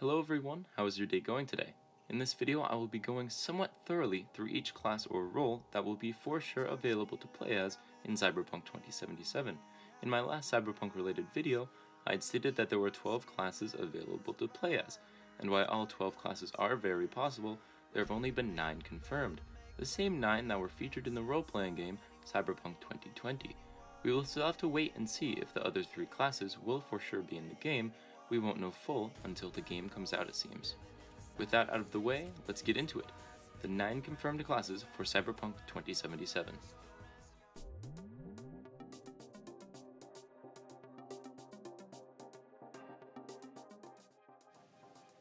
Hello everyone, how is your day going today? In this video I will be going somewhat thoroughly through each class or role that will be for sure available to play as in Cyberpunk 2077. In my last Cyberpunk related video, I had stated that there were 12 classes available to play as, and while all 12 classes are very possible, there have only been 9 confirmed, the same 9 that were featured in the role-playing game Cyberpunk 2020. We will still have to wait and see if the other 3 classes will for sure be in the game. We won't know full until the game comes out, it seems. With that out of the way, let's get into it. The 9 confirmed classes for Cyberpunk 2077.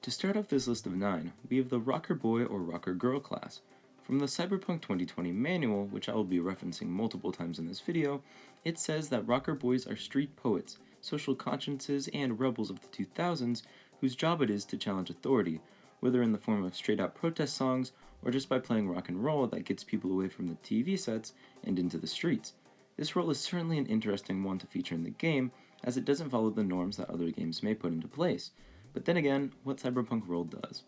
To start off this list of 9, we have the Rocker Boy or Rocker Girl class. From the Cyberpunk 2020 manual, which I will be referencing multiple times in this video, it says that Rocker Boys are street poets, social consciences, and rebels of the 2000s whose job it is to challenge authority, whether in the form of straight-out protest songs or just by playing rock and roll that gets people away from the TV sets and into the streets. This role is certainly an interesting one to feature in the game, as it doesn't follow the norms that other games may put into place, but then again, what Cyberpunk role does.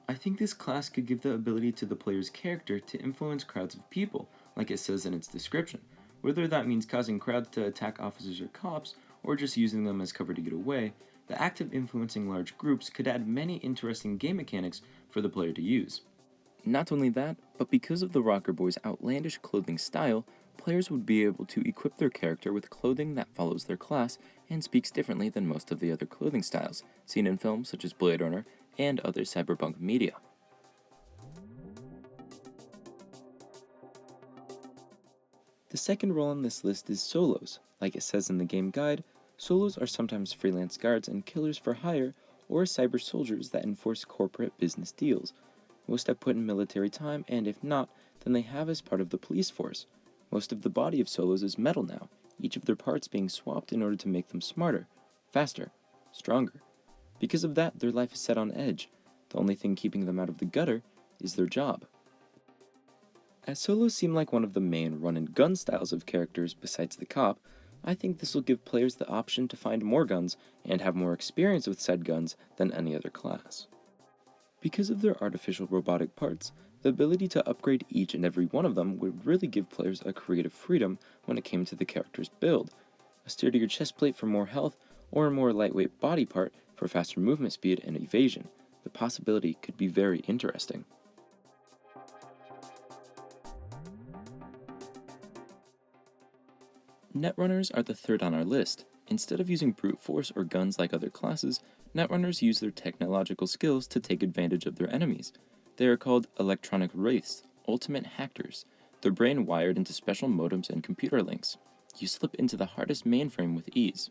I think this class could give the ability to the player's character to influence crowds of people, like it says in its description, whether that means causing crowds to attack officers or cops, or just using them as cover to get away. The act of influencing large groups could add many interesting game mechanics for the player to use. Not only that, but because of the Rocker Boys' outlandish clothing style, players would be able to equip their character with clothing that follows their class and speaks differently than most of the other clothing styles, seen in films such as Blade Runner and other cyberpunk media. The second role on this list is solos. Like it says in the game guide, solos are sometimes freelance guards and killers for hire, or cyber soldiers that enforce corporate business deals. Most have put in military time, and if not, then they have as part of the police force. Most of the body of solos is metal now, each of their parts being swapped in order to make them smarter, faster, stronger. Because of that, their life is set on edge. The only thing keeping them out of the gutter is their job. As solos seem like one of the main run-and-gun styles of characters besides the cop, I think this will give players the option to find more guns and have more experience with said guns than any other class. Because of their artificial robotic parts, the ability to upgrade each and every one of them would really give players a creative freedom when it came to the character's build. A sturdier chest plate for more health, or a more lightweight body part for faster movement speed and evasion. The possibility could be very interesting. Netrunners are the third on our list. Instead of using brute force or guns like other classes, Netrunners use their technological skills to take advantage of their enemies. They are called electronic wraiths, ultimate hackers, their brain wired into special modems and computer links. You slip into the hardest mainframe with ease.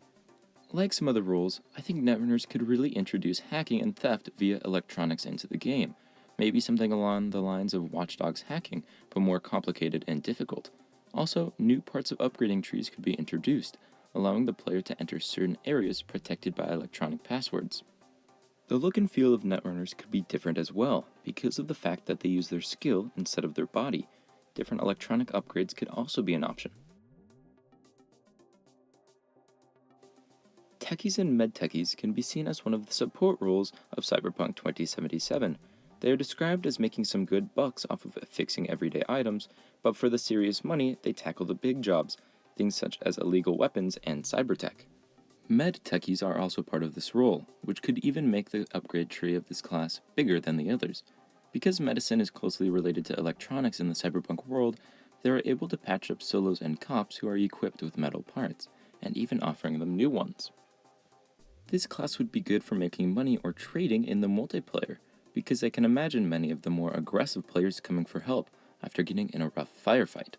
Like some other roles, I think Netrunners could really introduce hacking and theft via electronics into the game. Maybe something along the lines of Watch Dogs hacking, but more complicated and difficult. Also, new parts of upgrading trees could be introduced, allowing the player to enter certain areas protected by electronic passwords. The look and feel of Netrunners could be different as well, because of the fact that they use their skill instead of their body. Different electronic upgrades could also be an option. Techies and Med Techies can be seen as one of the support roles of Cyberpunk 2077. They are described as making some good bucks off of fixing everyday items, but for the serious money, they tackle the big jobs, things such as illegal weapons and cybertech. Med Techies are also part of this role, which could even make the upgrade tree of this class bigger than the others. Because medicine is closely related to electronics in the cyberpunk world, they are able to patch up solos and cops who are equipped with metal parts, and even offering them new ones. This class would be good for making money or trading in the multiplayer, because I can imagine many of the more aggressive players coming for help after getting in a rough firefight.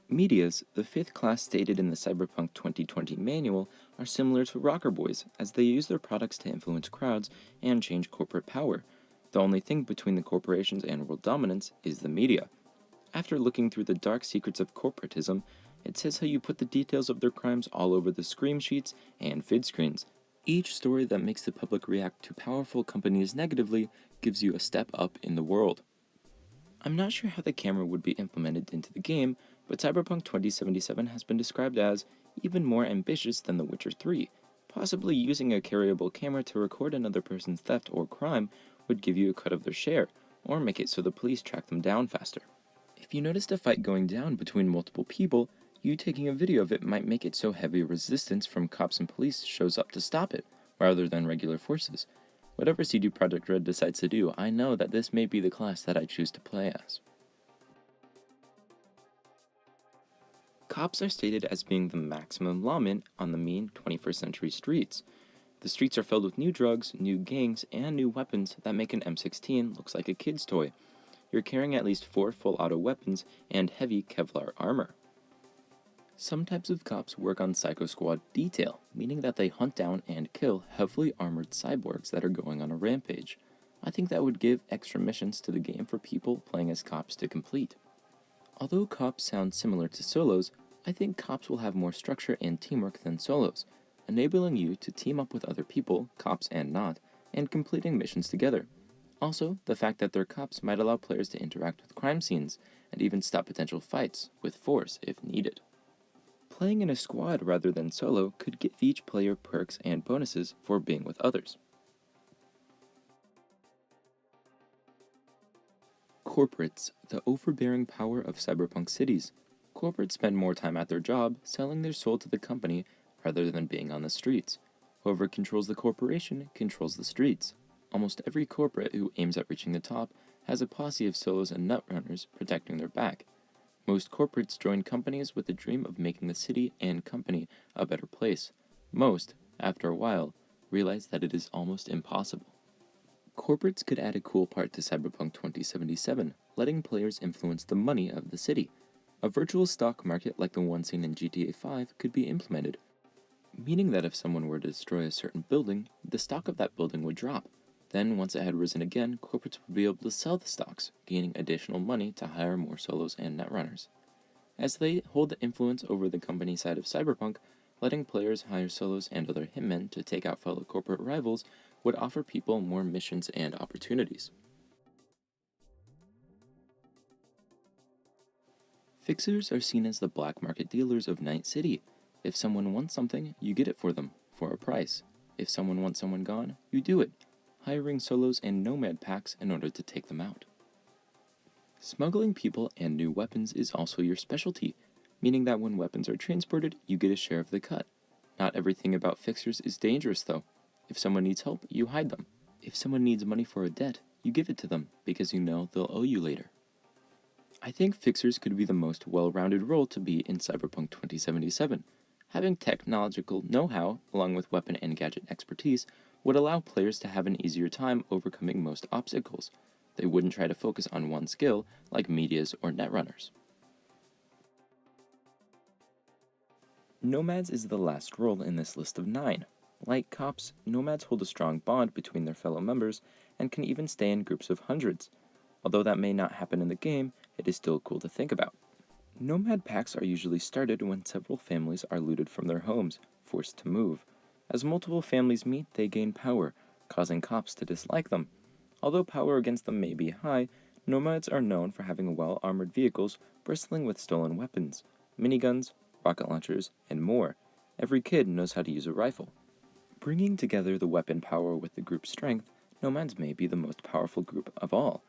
Medias, the fifth class stated in the Cyberpunk 2020 manual, are similar to Rocker Boys, as they use their products to influence crowds and change corporate power. The only thing between the corporations and world dominance is the media. After looking through the dark secrets of corporatism, it says how you put the details of their crimes all over the scream sheets and vid screens. Each story that makes the public react to powerful companies negatively gives you a step up in the world. I'm not sure how the camera would be implemented into the game, but Cyberpunk 2077 has been described as even more ambitious than The Witcher 3, Possibly using a carryable camera to record another person's theft or crime would give you a cut of their share, or make it so the police track them down faster. If you noticed a fight going down between multiple people, you taking a video of it might make it so heavy resistance from cops and police shows up to stop it, rather than regular forces. Whatever CD Projekt Red decides to do, I know that this may be the class that I choose to play as. Cops are stated as being the maximum lawmen on the mean 21st century streets. The streets are filled with new drugs, new gangs, and new weapons that make an M16 look like a kid's toy. You're carrying at least 4 full auto weapons and heavy Kevlar armor. Some types of cops work on Psycho Squad detail, meaning that they hunt down and kill heavily armored cyborgs that are going on a rampage. I think that would give extra missions to the game for people playing as cops to complete. Although cops sound similar to solos, I think cops will have more structure and teamwork than solos, enabling you to team up with other people, cops and not, and completing missions together. Also, the fact that they're cops might allow players to interact with crime scenes, and even stop potential fights with force if needed. Playing in a squad rather than solo could give each player perks and bonuses for being with others. Corporates, the overbearing power of cyberpunk cities. Corporates spend more time at their job selling their soul to the company rather than being on the streets. Whoever controls the corporation controls the streets. Almost every corporate who aims at reaching the top has a posse of solos and Netrunners protecting their back. Most corporates join companies with the dream of making the city and company a better place. Most, after a while, realize that it is almost impossible. Corporates could add a cool part to Cyberpunk 2077, letting players influence the money of the city. A virtual stock market like the one seen in GTA 5 could be implemented, meaning that if someone were to destroy a certain building, the stock of that building would drop. Then, once it had risen again, corporates would be able to sell the stocks, gaining additional money to hire more solos and netrunners. As they hold the influence over the company side of Cyberpunk, letting players hire solos and other hitmen to take out fellow corporate rivals would offer people more missions and opportunities. Fixers are seen as the black market dealers of Night City. If someone wants something, you get it for them, for a price. If someone wants someone gone, you do it, hiring solos and Nomad packs in order to take them out. Smuggling people and new weapons is also your specialty, meaning that when weapons are transported, you get a share of the cut. Not everything about fixers is dangerous though. If someone needs help, you hide them. If someone needs money for a debt, you give it to them because you know they'll owe you later. I think fixers could be the most well-rounded role to be in Cyberpunk 2077. Having technological know-how, along with weapon and gadget expertise, would allow players to have an easier time overcoming most obstacles. They wouldn't try to focus on one skill, like medias or netrunners. Nomads is the last role in this list of 9. Like cops, nomads hold a strong bond between their fellow members and can even stay in groups of hundreds. Although that may not happen in the game, it is still cool to think about. Nomad packs are usually started when several families are looted from their homes, forced to move. As multiple families meet, they gain power, causing cops to dislike them. Although power against them may be high, nomads are known for having well-armored vehicles bristling with stolen weapons, miniguns, rocket launchers, and more. Every kid knows how to use a rifle. Bringing together the weapon power with the group's strength, nomads may be the most powerful group of all.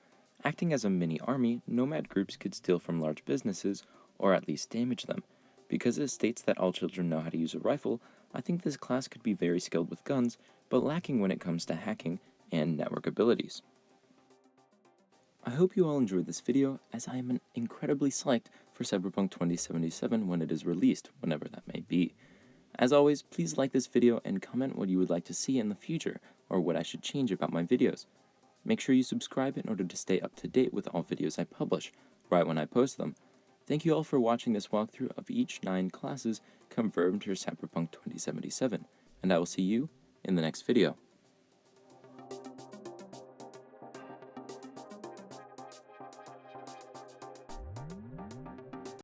Acting as a mini-army, nomad groups could steal from large businesses, or at least damage them. Because it states that all children know how to use a rifle, I think this class could be very skilled with guns, but lacking when it comes to hacking and network abilities. I hope you all enjoyed this video, as I am incredibly psyched for Cyberpunk 2077 when it is released, whenever that may be. As always, please like this video and comment what you would like to see in the future, or what I should change about my videos. Make sure you subscribe in order to stay up to date with all videos I publish, right when I post them. Thank you all for watching this walkthrough of each 9 classes confirmed for Cyberpunk 2077, and I will see you in the next video.